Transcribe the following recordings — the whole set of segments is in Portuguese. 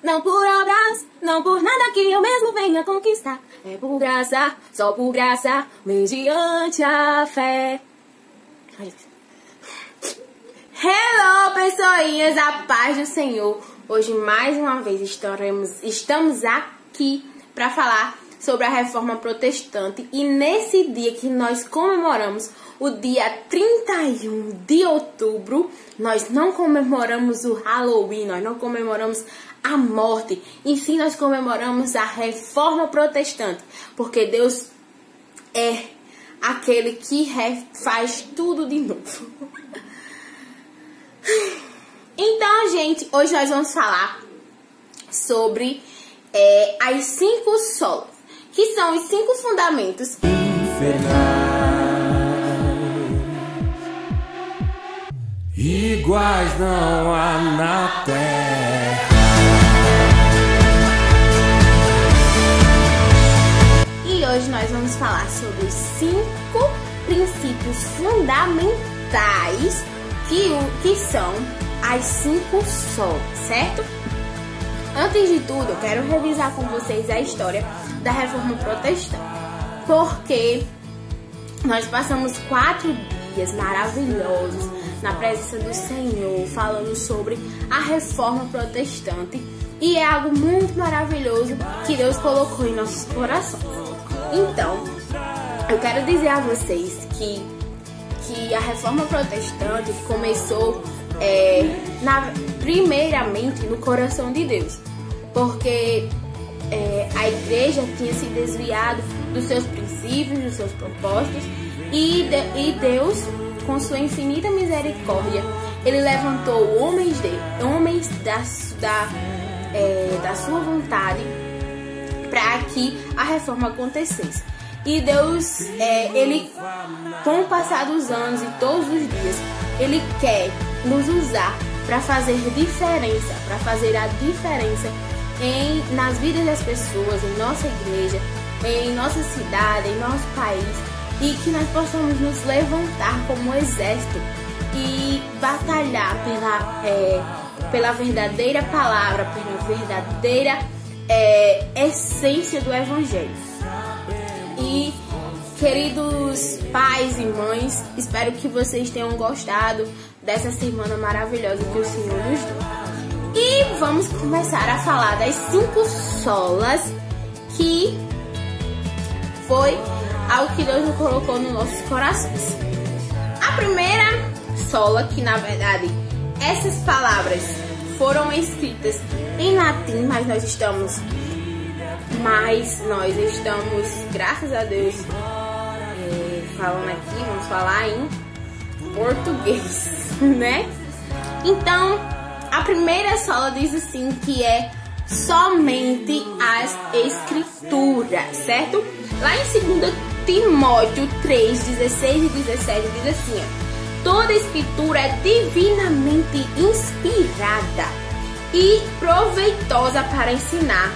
Não por obras, não por nada que eu mesmo venha conquistar. É por graça, só por graça, mediante a fé. Hello, pessoinhas, a paz do Senhor. Hoje, mais uma vez, estamos aqui para falar sobre a Reforma Protestante. E nesse dia que nós comemoramos, o dia 31 de outubro, nós não comemoramos o Halloween, nós não comemoramos a morte. Em si, nós comemoramos a Reforma Protestante, porque Deus é aquele que faz tudo de novo. Então, gente, hoje nós vamos falar sobre as 5 solas, que são os 5 fundamentos iguais não há na terra. E hoje nós vamos falar sobre os 5 princípios fundamentais que são as 5 solas, certo? Antes de tudo, eu quero revisar com vocês a história da Reforma Protestante, porque nós passamos 4 dias maravilhosos na presença do Senhor, falando sobre a Reforma Protestante, e é algo muito maravilhoso que Deus colocou em nossos corações. Então, eu quero dizer a vocês que a Reforma Protestante começou primeiramente no coração de Deus, porque a igreja tinha se desviado dos seus princípios, dos seus propósitos, e Deus, com sua infinita misericórdia, ele levantou homens da sua vontade para que a reforma acontecesse. E Deus, ele, com o passar dos anos e todos os dias, ele quer nos usar para fazer diferença, para fazer a diferença nas vidas das pessoas, em nossa igreja, em nossa cidade, em nosso país, e que nós possamos nos levantar como exército e batalhar pela verdadeira palavra, pela verdadeira essência do Evangelho. E, queridos pais e mães, espero que vocês tenham gostado dessa semana maravilhosa que o Senhor nos deu. E vamos começar a falar das 5 solas, que foi algo que Deus colocou nos nossos corações. A primeira sola, que na verdade essas palavras foram escritas em latim, mas nós estamos, graças a Deus, falando aqui, vamos falar em português, né? Então, a primeira sola diz assim, que é somente as escrituras, certo? Lá em 2 Timóteo 3, 16 e 17 diz assim, toda escritura é divinamente inspirada e proveitosa para ensinar,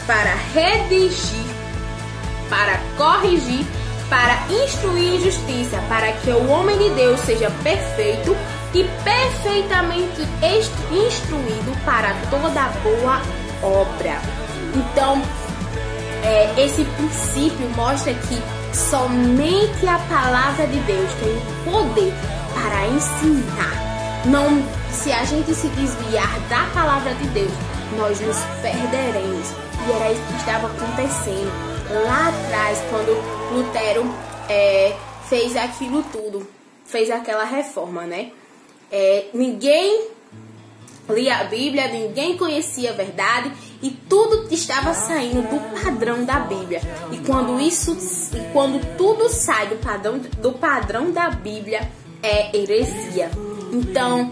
para redigir, para corrigir, para instruir em justiça, para que o homem de Deus seja perfeito e perfeitamente instruído para toda boa obra. Então, esse princípio mostra que somente a palavra de Deus tem o poder para ensinar. Não, se a gente se desviar da palavra de Deus, nós nos perderemos. E era isso que estava acontecendo lá atrás, quando Lutero fez aquilo tudo, fez aquela reforma, né? Ninguém lia a Bíblia, ninguém conhecia a verdade, e tudo estava saindo do padrão da Bíblia. E quando tudo sai do padrão da Bíblia, é heresia. Então,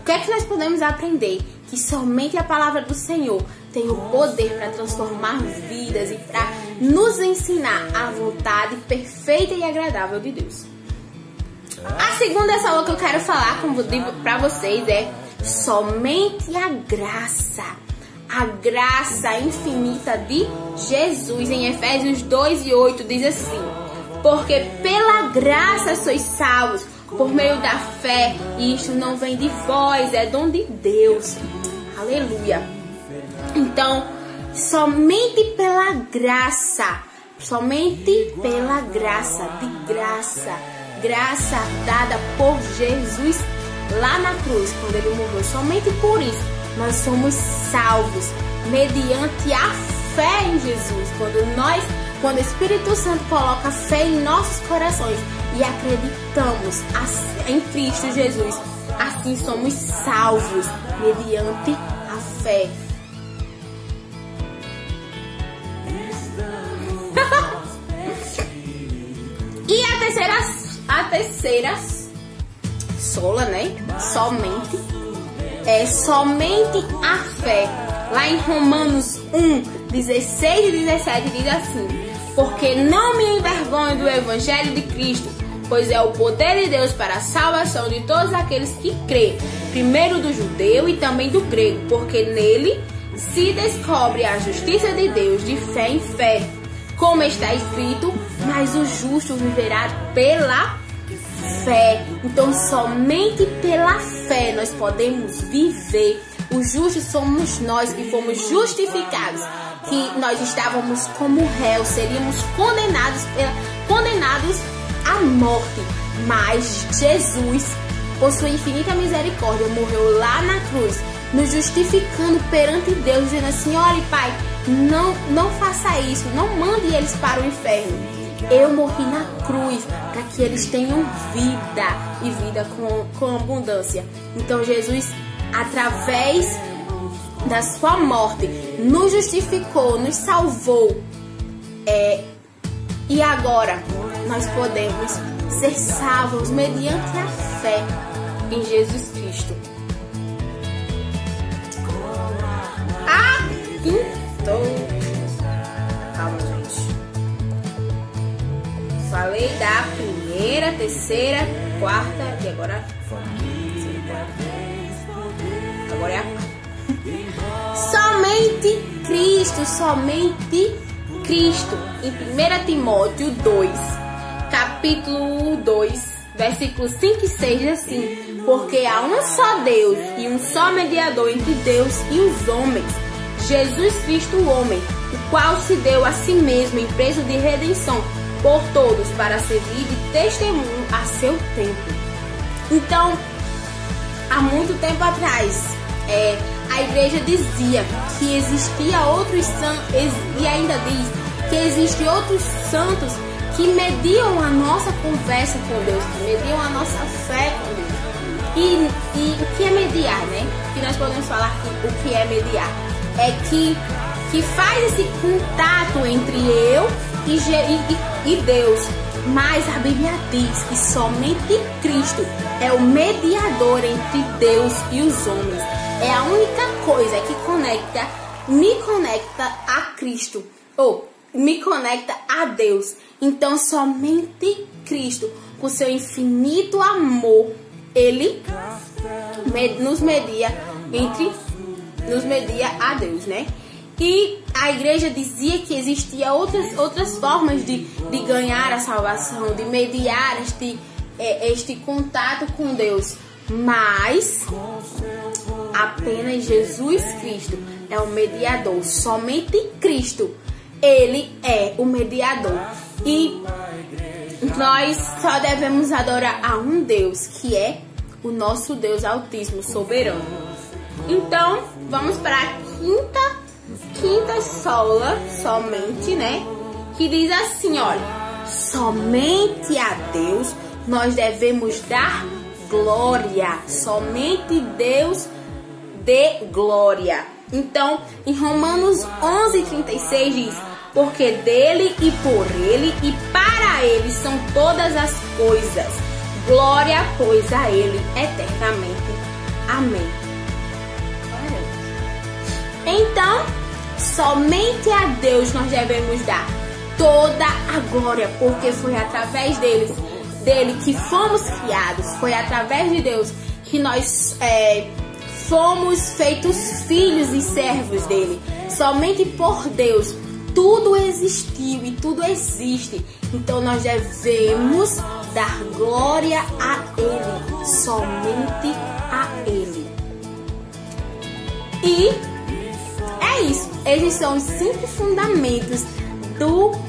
o que é que nós podemos aprender? Que somente a palavra do Senhor tem o poder para transformar vidas e para nos ensinar a vontade perfeita e agradável de Deus. A segunda sola que eu quero falar para vocês é somente a graça infinita de Jesus. Em Efésios 2:8 diz assim: porque pela graça sois salvos por meio da fé. E isto não vem de vós, é dom de Deus. Aleluia. Então, somente pela graça, de graça dada por Jesus lá na cruz, quando ele morreu, somente por isso nós somos salvos, mediante a fé em Jesus. Quando o Espírito Santo coloca fé em nossos corações e acreditamos em Cristo Jesus, assim somos salvos, mediante a fé. E a terceira sola, né? Somente a fé. Lá em Romanos 1, 16 e 17 diz assim: porque não me envergonho do Evangelho de Cristo, pois é o poder de Deus para a salvação de todos aqueles que creem, primeiro do judeu e também do grego, porque nele se descobre a justiça de Deus de fé em fé. Como está escrito, mas o justo viverá pela fé. Então, somente pela fé nós podemos viver. Os justos somos nós que fomos justificados, que nós estávamos como réus, seríamos condenados à morte. Mas Jesus, por sua infinita misericórdia, morreu lá na cruz, nos justificando perante Deus, dizendo assim: olha, Pai, não faça isso, não mande eles para o inferno. Eu morri na cruz para que eles tenham vida e vida com abundância. Então Jesus, através da sua morte, nos justificou, nos salvou. E agora nós podemos ser salvos mediante a fé em Jesus Cristo. Calma, gente. Falei da primeira, terceira, quarta e agora é a quarta. Somente Cristo. Em 1 Timóteo 2, capítulo 2, versículos 5 e 6 diz assim: porque há um só Deus e um só mediador entre Deus e os homens, Jesus Cristo o homem, o qual se deu a si mesmo em preço de redenção por todos, para servir de testemunho a seu tempo. Então, há muito tempo atrás, a igreja dizia que existia outros santos, e ainda diz que existem outros santos que mediam a nossa conversa com Deus, que mediam a nossa fé com Deus. E o que é mediar, né? Que nós podemos falar que o que é mediar é que faz esse contato entre eu e Deus. Mas a Bíblia diz que somente Cristo é o mediador entre Deus e os homens. É a única coisa que me conecta a Cristo, ou me conecta a Deus. Então somente Cristo, por seu infinito amor, Ele nos media a Deus, né? E a igreja dizia que existia outras formas de ganhar a salvação, de mediar este contato com Deus. Mas apenas Jesus Cristo é o mediador. Somente Cristo, Ele é o mediador. E nós só devemos adorar a um Deus, que é o nosso Deus Altíssimo, soberano. Então, vamos para a quinta sola, somente, né? Que diz assim, olha: somente a Deus nós devemos dar glória. Somente Deus dê glória. Então, em Romanos 11:36 diz: porque dele e por ele e para ele são todas as coisas. Glória, pois, a ele eternamente. Amém. Então, somente a Deus nós devemos dar toda a glória, porque foi através dele que fomos criados, foi através de Deus que nós fomos feitos filhos e servos dele. Somente por Deus tudo existiu e tudo existe. Então nós devemos dar glória a Ele, somente a Ele. E é isso. Esses são os 5 fundamentos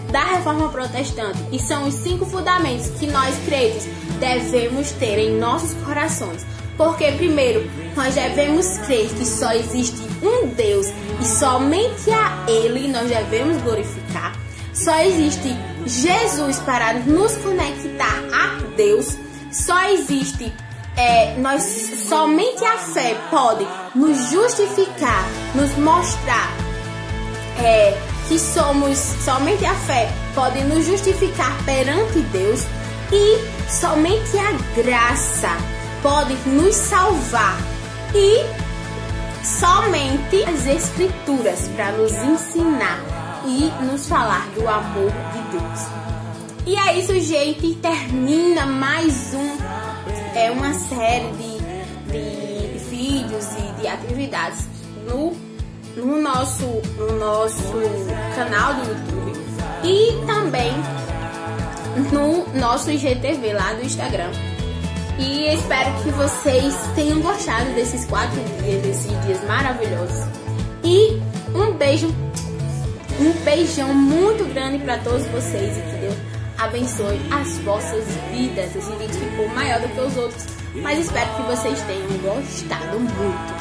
da Reforma Protestante. E são os 5 fundamentos que nós crentes devemos ter em nossos corações. Porque, primeiro, nós devemos crer que só existe um Deus e somente a Ele nós devemos glorificar. Só existe Jesus para nos conectar a Deus. Só existe somente a fé pode nos justificar, nos mostrar que somente a fé pode nos justificar perante Deus, e somente a graça pode nos salvar, e somente as Escrituras para nos ensinar e nos falar do amor de Deus. E é isso, gente, termina mais uma série de vídeos e de atividades no nosso canal do YouTube e também no nosso IGTV lá do Instagram. E espero que vocês tenham gostado desses 4 dias, desses dias maravilhosos. E um beijão muito grande para todos vocês e que Deus abençoe as vossas vidas. Esse vídeo ficou maior do que os outros, mas espero que vocês tenham gostado muito.